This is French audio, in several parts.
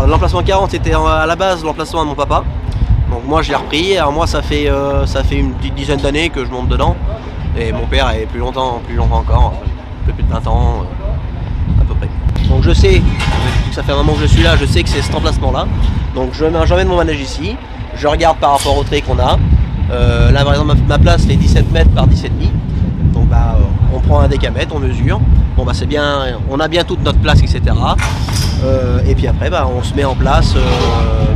l'emplacement 40 était à la base l'emplacement de mon papa. Donc moi je l'ai repris. Alors moi ça fait une petite dizaine d'années que je monte dedans. Et mon père est plus longtemps encore, un peu plus de 20 ans à peu près. Donc je sais, vu que ça fait un moment que je suis là, je sais que c'est cet emplacement là. Donc j'emmène mon manège ici, je regarde par rapport au trait qu'on a. Là par exemple ma place fait 17 mètres par 17,5. Donc on prend un décamètre, on mesure. Bon bah c'est bien, on a bien toute notre place, etc. Et puis après on se met en place.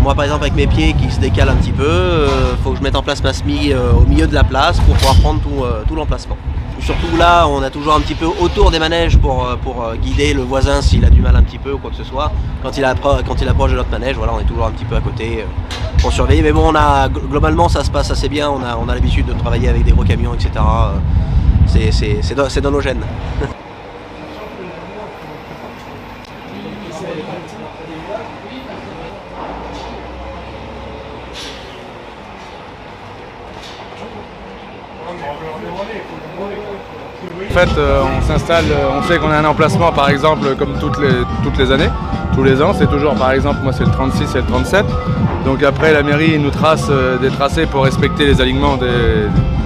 Moi par exemple avec mes pieds qui se décalent un petit peu, faut que je mette en place ma SMI au milieu de la place pour pouvoir prendre tout l'emplacement. Surtout là on a toujours un petit peu autour des manèges pour guider le voisin s'il a du mal un petit peu ou quoi que ce soit. Quand il approche de notre manège, voilà, on est toujours un petit peu à côté pour surveiller. Mais bon, globalement ça se passe assez bien, on a l'habitude de travailler avec des gros camions, etc. C'est dans nos gènes. En fait, on s'installe, on sait qu'on a un emplacement par exemple comme toutes les années, tous les ans, c'est toujours par exemple, moi c'est le 36 et le 37. Donc après la mairie nous trace des tracés pour respecter les alignements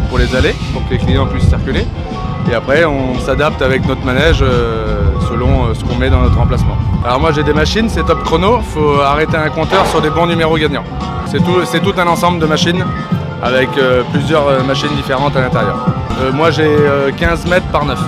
pour les allées, pour que les clients puissent circuler. Et après on s'adapte avec notre manège selon ce qu'on met dans notre emplacement. Alors moi j'ai des machines, c'est top chrono, il faut arrêter un compteur sur des bons numéros gagnants. C'est tout un ensemble de machines avec plusieurs machines différentes à l'intérieur. Moi j'ai 15 mètres par 9.